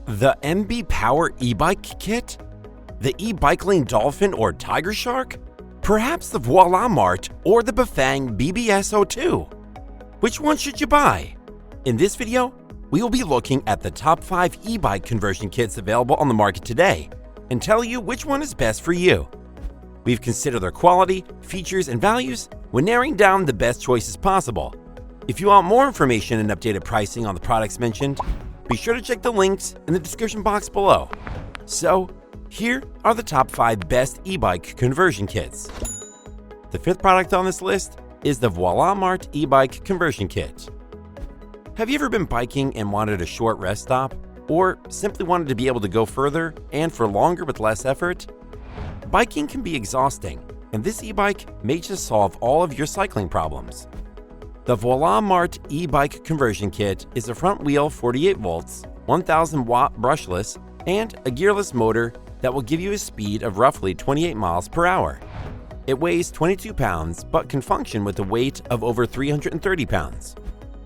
The NBPOWER e-bike kit? The EBIKELING Dolphin or Tiger Shark? Perhaps the Voilamart or the Bafang BBS02? Which one should you buy? In this video, we will be looking at the top 5 e-bike conversion kits available on the market today and tell you which one is best for you. We've considered their quality, features, and values when narrowing down the best choices possible. If you want more information and updated pricing on the products mentioned, be sure to check the links in the description box below. So, here are the top 5 best e-bike conversion kits. The 5th product on this list is the Voilamart e-bike conversion kit. Have you ever been biking and wanted a short rest stop? Or simply wanted to be able to go further and for longer with less effort? Biking can be exhausting, and this e-bike may just solve all of your cycling problems. The Voilamart e-bike conversion kit is a front wheel 48 volts, 1000 watt brushless, and a gearless motor that will give you a speed of roughly 28 miles per hour. It weighs 22 pounds but can function with a weight of over 330 pounds.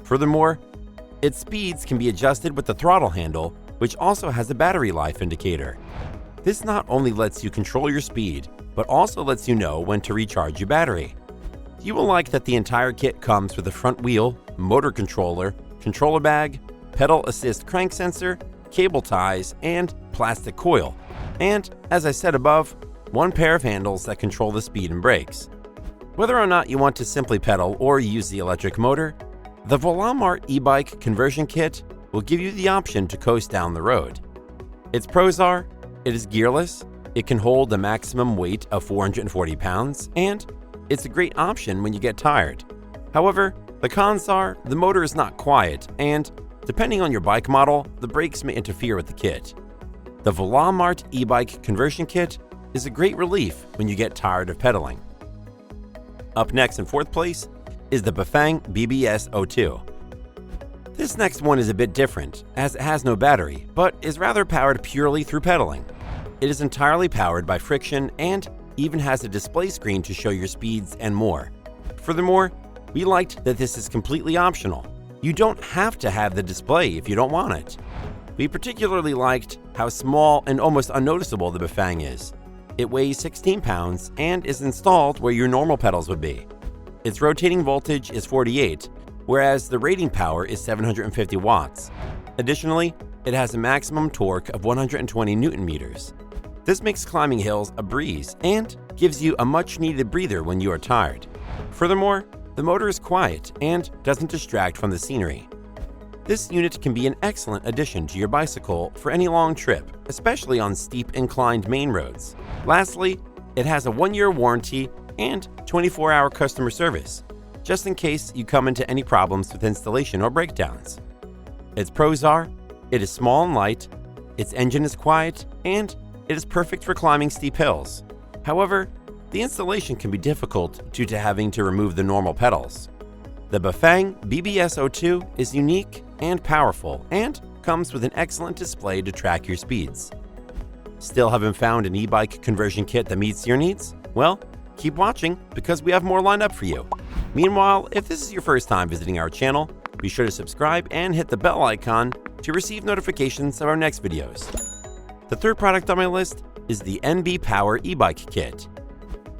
Furthermore, its speeds can be adjusted with the throttle handle, which also has a battery life indicator. This not only lets you control your speed, but also lets you know when to recharge your battery. You will like that the entire kit comes with a front wheel, motor controller, controller bag, pedal assist crank sensor, cable ties, and plastic coil. And, as I said above, one pair of handles that control the speed and brakes. Whether or not you want to simply pedal or use the electric motor, the Voilamart e-bike conversion kit will give you the option to coast down the road. Its pros are, it is gearless, it can hold a maximum weight of 440 pounds, and it's a great option when you get tired. However, the cons are the motor is not quiet, and depending on your bike model, the brakes may interfere with the kit. The Voilamart e-bike conversion kit is a great relief when you get tired of pedaling. Up next in 4th place is the Bafang BBS02. This next one is a bit different, as it has no battery, but is rather powered purely through pedaling. It is entirely powered by friction and even has a display screen to show your speeds and more. Furthermore, we liked that this is completely optional. You don't have to have the display if you don't want it. We particularly liked how small and almost unnoticeable the Bafang is. It weighs 16 pounds and is installed where your normal pedals would be. Its rotating voltage is 48, whereas the rating power is 750 watts. Additionally, it has a maximum torque of 120 Newton meters. This makes climbing hills a breeze and gives you a much-needed breather when you are tired. Furthermore, the motor is quiet and doesn't distract from the scenery. This unit can be an excellent addition to your bicycle for any long trip, especially on steep inclined main roads. Lastly, it has a 1-year warranty and 24-hour customer service, just in case you come into any problems with installation or breakdowns. Its pros are, it is small and light, its engine is quiet, and it is perfect for climbing steep hills. However, the installation can be difficult due to having to remove the normal pedals. The Bafang BBS02 is unique and powerful and comes with an excellent display to track your speeds. Still haven't found an e-bike conversion kit that meets your needs? Well, keep watching because we have more lined up for you. Meanwhile, if this is your first time visiting our channel, be sure to subscribe and hit the bell icon to receive notifications of our next videos. The 3rd product on my list is the NBPOWER e-bike kit.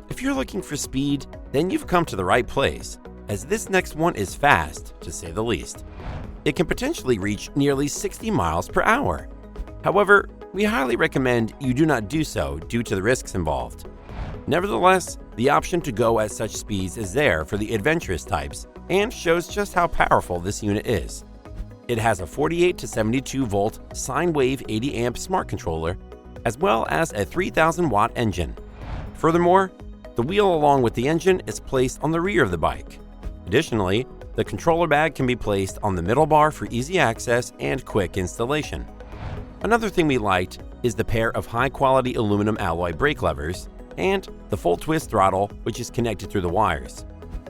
If you're looking for speed, then you've come to the right place, as this next one is fast, to say the least. It can potentially reach nearly 60 miles per hour. However, we highly recommend you do not do so due to the risks involved. Nevertheless, the option to go at such speeds is there for the adventurous types and shows just how powerful this unit is. It has a 48 to 72 volt sine wave 80 amp smart controller, as well as a 3000 watt engine. Furthermore, the wheel along with the engine is placed on the rear of the bike. Additionally, the controller bag can be placed on the middle bar for easy access and quick installation. Another thing we liked is the pair of high-quality aluminum alloy brake levers and the full twist throttle, which is connected through the wires.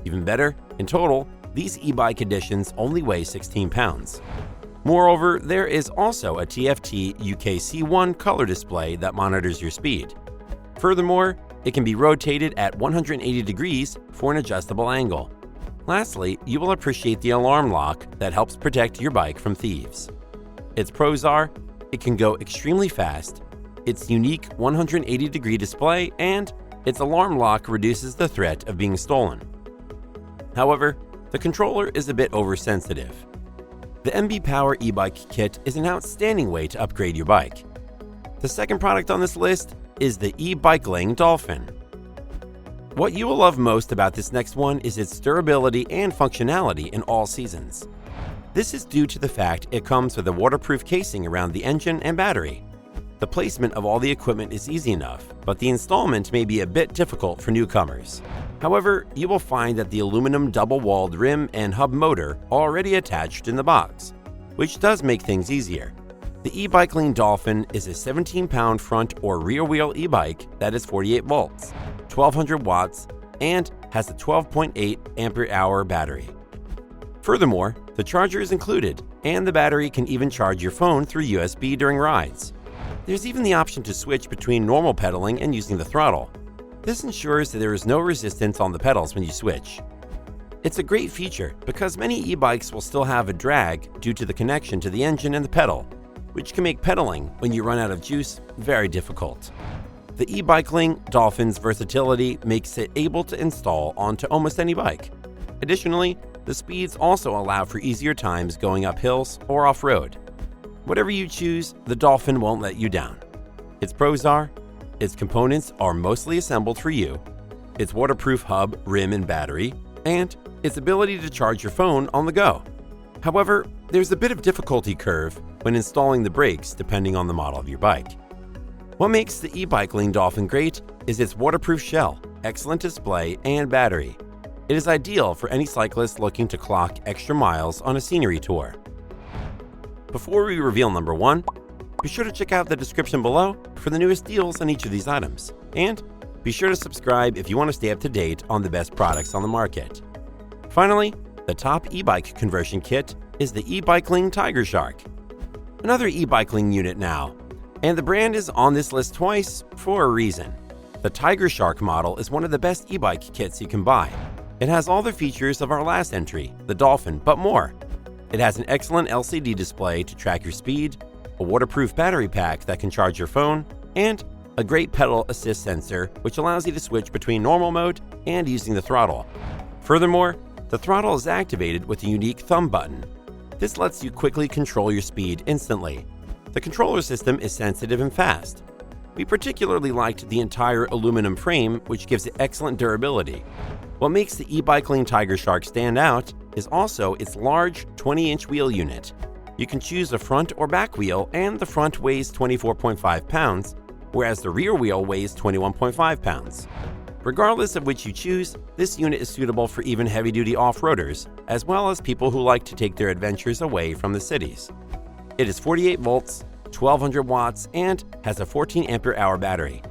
Even better, in total, these e-bike editions only weigh 16 pounds. Moreover, there is also a TFT UKC1 color display that monitors your speed. Furthermore, it can be rotated at 180 degrees for an adjustable angle. Lastly, you will appreciate the alarm lock that helps protect your bike from thieves. Its pros are, it can go extremely fast, its unique 180-degree display, and its alarm lock reduces the threat of being stolen. However, the controller is a bit oversensitive. The NBPOWER e-bike kit is an outstanding way to upgrade your bike. The second product on this list is the EBIKELING Dolphin. What you will love most about this next one is its durability and functionality in all seasons. This is due to the fact it comes with a waterproof casing around the engine and battery. The placement of all the equipment is easy enough, but the installment may be a bit difficult for newcomers. However, you will find that the aluminum double-walled rim and hub motor are already attached in the box, which does make things easier. The EBIKELING Dolphin is a 17-pound front or rear wheel e-bike that is 48 volts, 1200 watts, and has a 12.8 ampere-hour battery. Furthermore, the charger is included, and the battery can even charge your phone through USB during rides. There's even the option to switch between normal pedaling and using the throttle. This ensures that there is no resistance on the pedals when you switch. It's a great feature because many e-bikes will still have a drag due to the connection to the engine and the pedal, which can make pedaling when you run out of juice very difficult. The EBIKELING Dolphin's versatility makes it able to install onto almost any bike. Additionally, the speeds also allow for easier times going up hills or off-road. Whatever you choose, the Dolphin won't let you down. Its pros are, its components are mostly assembled for you, its waterproof hub, rim, and battery, and its ability to charge your phone on the go. However, there's a bit of difficulty curve when installing the brakes depending on the model of your bike. What makes the EBIKELING Dolphin great is its waterproof shell, excellent display, and battery. It is ideal for any cyclist looking to clock extra miles on a scenery tour. Before we reveal number 1, be sure to check out the description below for the newest deals on each of these items, and be sure to subscribe if you want to stay up to date on the best products on the market. Finally, the top e-bike conversion kit is the EBIKELING Tiger Shark. Another EBIKELING unit now, and the brand is on this list twice for a reason. The Tiger Shark model is one of the best e-bike kits you can buy. It has all the features of our last entry, the Dolphin, but more. It has an excellent LCD display to track your speed, a waterproof battery pack that can charge your phone, and a great pedal assist sensor which allows you to switch between normal mode and using the throttle. Furthermore, the throttle is activated with a unique thumb button. This lets you quickly control your speed instantly. The controller system is sensitive and fast. We particularly liked the entire aluminum frame, which gives it excellent durability. What makes the EBIKELING Tiger Shark stand out is also its large 20-inch wheel unit. You can choose a front or back wheel, and the front weighs 24.5 pounds, whereas the rear wheel weighs 21.5 pounds. Regardless of which you choose, this unit is suitable for even heavy-duty off-roaders, as well as people who like to take their adventures away from the cities. It is 48 volts, 1200 watts, and has a 14 ampere-hour battery.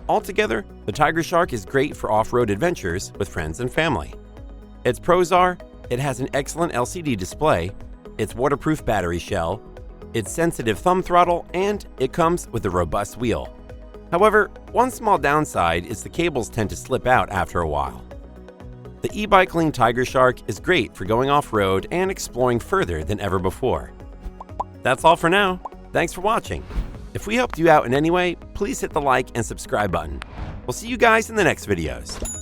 Altogether, the Tiger Shark is great for off-road adventures with friends and family. Its pros are, it has an excellent LCD display, its waterproof battery shell, its sensitive thumb throttle, and it comes with a robust wheel. However, one small downside is the cables tend to slip out after a while. The EBIKELING Tiger Shark is great for going off-road and exploring further than ever before. That's all for now. Thanks for watching. If we helped you out in any way, please hit the like and subscribe button. We'll see you guys in the next videos.